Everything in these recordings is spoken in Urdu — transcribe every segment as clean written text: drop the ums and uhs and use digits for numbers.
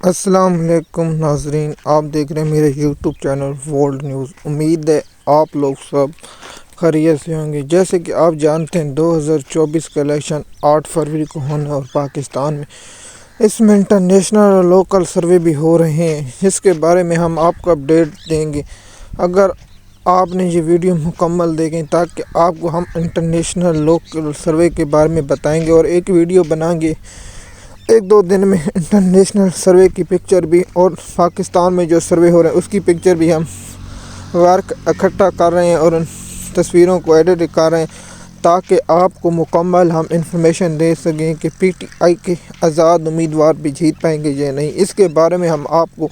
السلام علیکم ناظرین، آپ دیکھ رہے ہیں میرے یوٹیوب چینل ورلڈ نیوز۔ امید ہے آپ لوگ سب خیریت سے ہوں گے۔ جیسے کہ آپ جانتے ہیں 2024 کا الیکشن 8 فروری کو ہونا اور پاکستان میں اس میں انٹرنیشنل اور لوکل سروے بھی ہو رہے ہیں، جس کے بارے میں ہم آپ کو اپڈیٹ دیں گے اگر آپ نے یہ ویڈیو مکمل دیکھیں، تاکہ آپ کو ہم انٹرنیشنل لوکل سروے کے بارے میں بتائیں گے اور ایک ویڈیو بنائیں گے 1-2 دن میں انٹرنیشنل سروے کی پکچر بھی، اور پاکستان میں جو سروے ہو رہا ہے اس کی پکچر بھی ہم ورک اکٹھا کر رہے ہیں اور ان تصویروں کو ایڈٹ کر رہے ہیں، تاکہ آپ کو مکمل ہم انفارمیشن دے سکیں کہ پی ٹی آئی کے آزاد امیدوار بھی جیت پائیں گے یا نہیں۔ اس کے بارے میں ہم آپ کو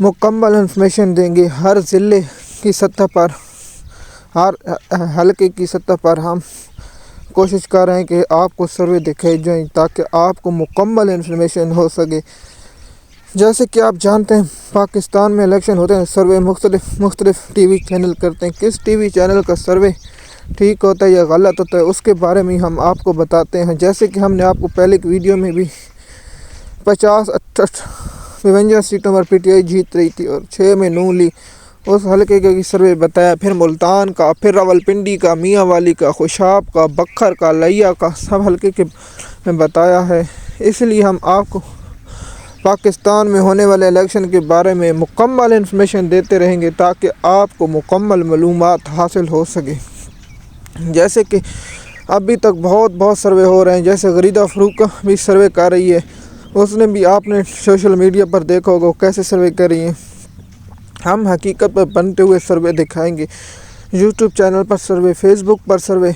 مکمل انفارمیشن دیں گے۔ ہر ضلع کی سطح پر، ہر حلقے کی سطح پر ہم کوشش کر رہے ہیں کہ آپ کو سروے دکھائے جائیں، تاکہ آپ کو مکمل انفارمیشن ہو سکے۔ جیسے کہ آپ جانتے ہیں پاکستان میں الیکشن ہوتے ہیں، سروے مختلف ٹی وی چینل کرتے ہیں۔ کس ٹی وی چینل کا سروے ٹھیک ہوتا ہے یا غلط ہوتا ہے، اس کے بارے میں ہم آپ کو بتاتے ہیں۔ جیسے کہ ہم نے آپ کو پہلے کی ویڈیو میں بھی 52 سیٹوں پر پی ٹی آئی جیت رہی تھی اور 6 میں نون لی، اس حلقے کا سروے بتایا، پھر ملتان کا، پھر راولپنڈی کا، میاں والی کا، خوشاب کا، بکھر کا، لیا کا، سب حلقے کے میں بتایا ہے۔ اس لیے ہم آپ کو پاکستان میں ہونے والے الیکشن کے بارے میں مکمل انفارمیشن دیتے رہیں گے، تاکہ آپ کو مکمل معلومات حاصل ہو سکے۔ جیسے کہ ابھی تک بہت سروے ہو رہے ہیں، جیسے غریدہ فروخ بھی سروے کر رہی ہے، اس نے بھی آپ نے سوشل میڈیا پر دیکھا ہوگا کیسے سروے کر رہی ہیں۔ ہم حقیقت پر بنتے ہوئے سروے دکھائیں گے، یوٹیوب چینل پر سروے، فیس بک پر سروے،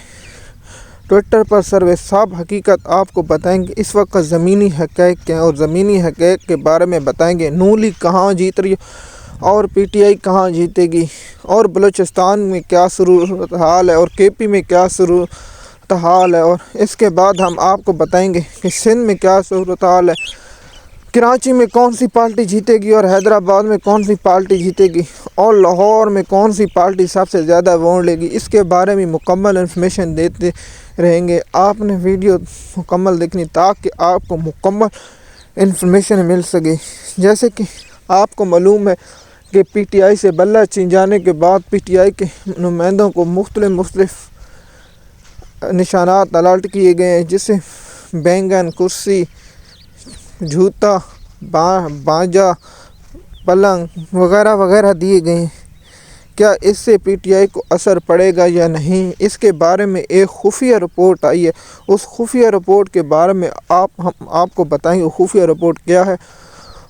ٹویٹر پر سروے، سب حقیقت آپ کو بتائیں گے۔ اس وقت زمینی حقائق کیا ہیں اور زمینی حقائق کے بارے میں بتائیں گے۔ نون لیگ کہاں جیت رہی ہے اور پی ٹی آئی کہاں جیتے گی، اور بلوچستان میں کیا صورتحال ہے اور کے پی میں کیا صورتحال ہے، اور اس کے بعد ہم آپ کو بتائیں گے کہ سندھ میں کیا صورتحال ہے، کراچی میں کون سی پارٹی جیتے گی اور حیدرآباد میں کون سی پارٹی جیتے گی، اور لاہور میں کون سی پارٹی سب سے زیادہ ووٹ لے گی۔ اس کے بارے میں مکمل انفارمیشن دیتے رہیں گے۔ آپ نے ویڈیو مکمل دیکھنی تاکہ آپ کو مکمل انفارمیشن مل سکے۔ جیسے کہ آپ کو معلوم ہے کہ پی ٹی آئی سے بلہ چین جانے کے بعد پی ٹی آئی کے نمائندوں کو مختلف نشانات الاٹ کیے گئے ہیں، جسے بینگن، کرسی، جوتا، بانجا، پلنگ وغیرہ دیے گئے ہیں۔ کیا اس سے پی ٹی آئی کو اثر پڑے گا یا نہیں، اس کے بارے میں ایک خفیہ رپورٹ آئی ہے۔ اس خفیہ رپورٹ کے بارے میں ہم آپ کو بتائیں گے خفیہ رپورٹ کیا ہے،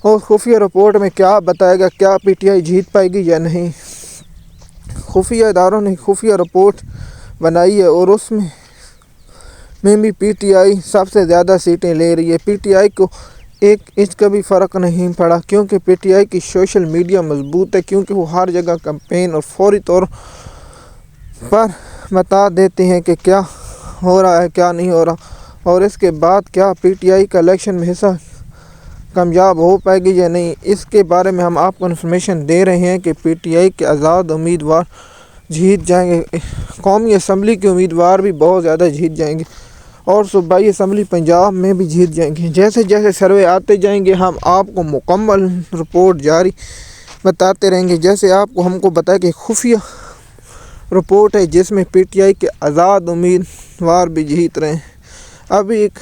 اور خفیہ رپورٹ میں کیا بتائے گا کیا پی ٹی آئی جیت پائے گی یا نہیں۔ خفیہ اداروں نے خفیہ رپورٹ بنائی ہے اور اس میں بھی پی ٹی آئی سب سے زیادہ سیٹیں لے رہی ہے۔ پی ٹی آئی کو ایک انچ کا بھی فرق نہیں پڑا، کیونکہ پی ٹی آئی کی سوشل میڈیا مضبوط ہے، کیونکہ وہ ہر جگہ کمپین اور فوری طور پر بتا دیتے ہیں کہ کیا ہو رہا ہے کیا نہیں ہو رہا، اور اس کے بعد کیا پی ٹی آئی کا الیکشن میں حصہ کامیاب ہو پائے گی یا نہیں۔ اس کے بارے میں ہم آپ کو انفارمیشن دے رہے ہیں کہ پی ٹی آئی کے آزاد امیدوار جیت جائیں گے، قومی اسمبلی کے امیدوار بھی بہت زیادہ جیت جائیں گے، اور صوبائی اسمبلی پنجاب میں بھی جیت جائیں گے۔ جیسے سروے آتے جائیں گے ہم آپ کو مکمل رپورٹ جاری بتاتے رہیں گے۔ جیسے آپ کو ہم کو بتایا کہ خفیہ رپورٹ ہے، جس میں پی ٹی آئی کے آزاد امیدوار بھی جیت رہے ہیں۔ ابھی ایک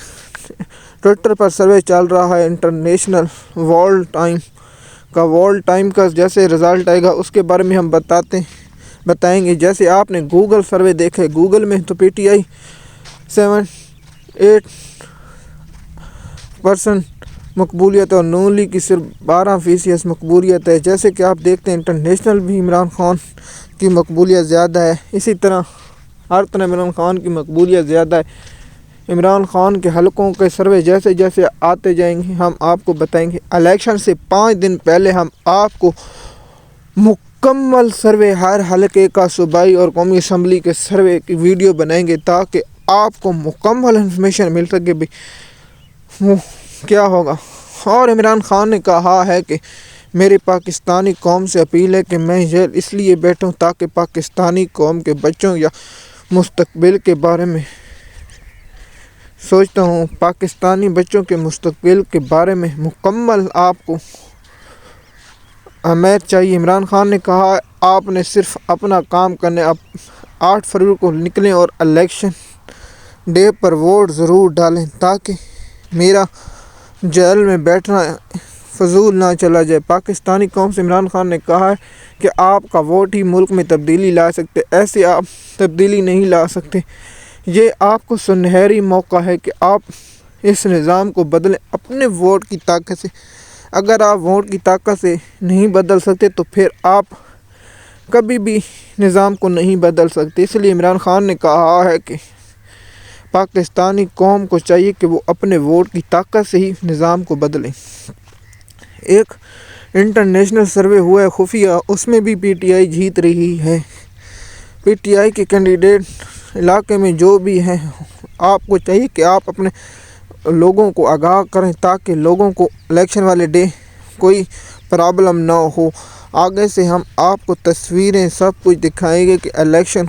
ٹویٹر پر سروے چل رہا ہے انٹرنیشنل ورلڈ ٹائم کا جیسے رزلٹ آئے گا اس کے بارے میں ہم بتائیں گے۔ جیسے آپ نے گوگل سروے دیکھے، گوگل میں تو پی ٹی آئی 78% مقبولیت اور نون لیگ کی صرف 12% مقبولیت ہے۔ جیسے کہ آپ دیکھتے ہیں انٹرنیشنل بھی عمران خان کی مقبولیت زیادہ ہے، اسی طرح ہر طرح عمران خان کی مقبولیت زیادہ ہے۔ عمران خان کے حلقوں کے سروے جیسے آتے جائیں گے ہم آپ کو بتائیں گے۔ الیکشن سے 5 دن پہلے ہم آپ کو مکمل سروے ہر حلقے کا، صوبائی اور قومی اسمبلی کے سروے کی ویڈیو بنائیں گے، تاکہ آپ کو مکمل انفارمیشن مل سکے بھی وہ کیا ہوگا۔ اور عمران خان نے کہا ہے کہ میری پاکستانی قوم سے اپیل ہے کہ میں جیل اس لیے بیٹھوں تاکہ پاکستانی قوم کے بچوں یا مستقبل کے بارے میں سوچتا ہوں پاکستانی بچوں کے مستقبل کے بارے میں مکمل آپ کو امید چاہیے۔ عمران خان نے کہا آپ نے صرف اپنا کام کرنے، اب 8 فروری کو نکلیں اور الیکشن ڈے پر ووٹ ضرور ڈالیں تاکہ میرا جیل میں بیٹھنا فضول نہ چلا جائے۔ پاکستانی قوم سے عمران خان نے کہا ہے کہ آپ کا ووٹ ہی ملک میں تبدیلی لا سکتے، ایسے آپ تبدیلی نہیں لا سکتے۔ یہ آپ کو سنہری موقع ہے کہ آپ اس نظام کو بدلیں اپنے ووٹ کی طاقت سے۔ اگر آپ ووٹ کی طاقت سے نہیں بدل سکتے تو پھر آپ کبھی بھی نظام کو نہیں بدل سکتے۔ اس لیے عمران خان نے کہا ہے کہ پاکستانی قوم کو چاہیے کہ وہ اپنے ووٹ کی طاقت سے ہی نظام کو بدلیں۔ ایک انٹرنیشنل سروے ہوا ہے خفیہ، اس میں بھی پی ٹی آئی جیت رہی ہے۔ پی ٹی آئی کے کینڈیڈیٹ علاقے میں جو بھی ہیں، آپ کو چاہیے کہ آپ اپنے لوگوں کو آگاہ کریں تاکہ لوگوں کو الیکشن والے ڈے کوئی پرابلم نہ ہو۔ آگے سے ہم آپ کو تصویریں سب کچھ دکھائیں گے کہ الیکشن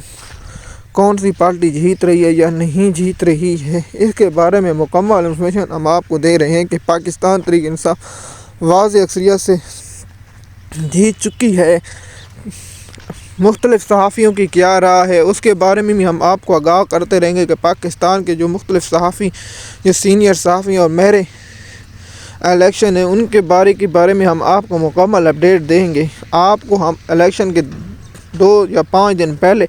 کون سی پارٹی جیت رہی ہے یا نہیں جیت رہی ہے۔ اس کے بارے میں مکمل انفارمیشن ہم آپ کو دے رہے ہیں کہ پاکستان تحریک انصاف واضح اکثریت سے جیت چکی ہے۔ مختلف صحافیوں کی کیا رائے ہے اس کے بارے میں بھی ہم آپ کو آگاہ کرتے رہیں گے کہ پاکستان کے جو مختلف صحافی، جو سینئر صحافی اور میرے الیکشن ہیں، ان کے بارے میں ہم آپ کو مکمل اپڈیٹ دیں گے۔ آپ کو ہم الیکشن کے 2 یا 5 دن پہلے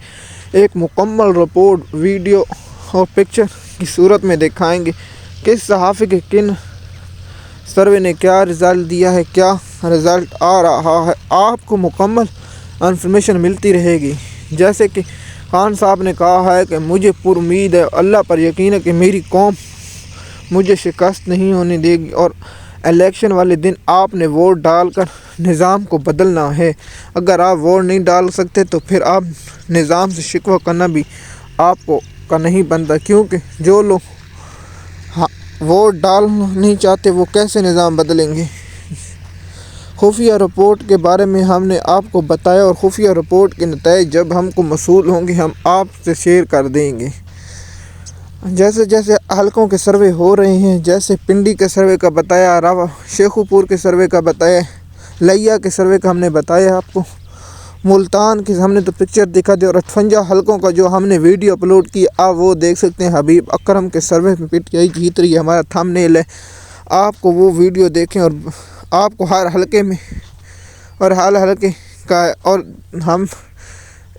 ایک مکمل رپورٹ، ویڈیو اور پکچر کی صورت میں دکھائیں گے۔ کس صحافی کے کن سروے نے کیا رزلٹ دیا ہے، کیا رزلٹ آ رہا ہے، آپ کو مکمل انفارمیشن ملتی رہے گی۔ جیسے کہ خان صاحب نے کہا ہے کہ مجھے پر امید ہے، اللہ پر یقین ہے کہ میری قوم مجھے شکست نہیں ہونے دے گی اور الیکشن والے دن آپ نے ووٹ ڈال کر نظام کو بدلنا ہے۔ اگر آپ ووٹ نہیں ڈال سکتے تو پھر آپ نظام سے شکوہ کرنا بھی آپ کو نہیں بنتا، کیونکہ جو لوگ ووٹ ڈالنا نہیں چاہتے وہ کیسے نظام بدلیں گے۔ خفیہ رپورٹ کے بارے میں ہم نے آپ کو بتایا اور خفیہ رپورٹ کے نتائج جب ہم کو موصول ہوں گے ہم آپ سے شیئر کر دیں گے۔ جیسے جیسے حلقوں کے سروے ہو رہے ہیں، جیسے پنڈی کے سروے کا بتایا، شیخو پور کے سروے کا بتایا، لیا کے سروے کا ہم نے بتایا آپ کو، ملتان کی ہم نے تو پکچر دکھا دی، اور 58 حلقوں کا جو ہم نے ویڈیو اپلوڈ کی آپ وہ دیکھ سکتے ہیں۔ حبیب اکرم کے سروے میں پی ٹی آئی جیت رہی ہے، ہمارا تھم نیل ہے، آپ کو وہ ویڈیو دیکھیں اور آپ کو ہر حلقے میں اور ہر حلقے کا، اور ہم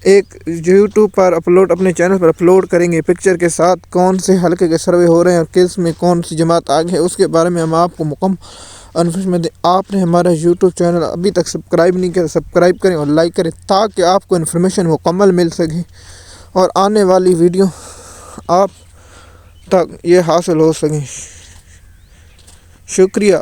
ایک یوٹیوب پر اپنے چینل پر اپلوڈ کریں گے پکچر کے ساتھ کون سے حلقے کے سروے ہو رہے ہیں اور کس میں کون سی جماعت آگے ہے، اس کے بارے میں ہم آپ کو مکمل انفارمیشن دیں۔ آپ نے ہمارا یوٹیوب چینل ابھی تک سبسکرائب نہیں کیا، سبسکرائب کریں اور لائک کریں تاکہ آپ کو انفارمیشن مکمل مل سکے اور آنے والی ویڈیو آپ تک یہ حاصل ہو سکیں۔ شکریہ۔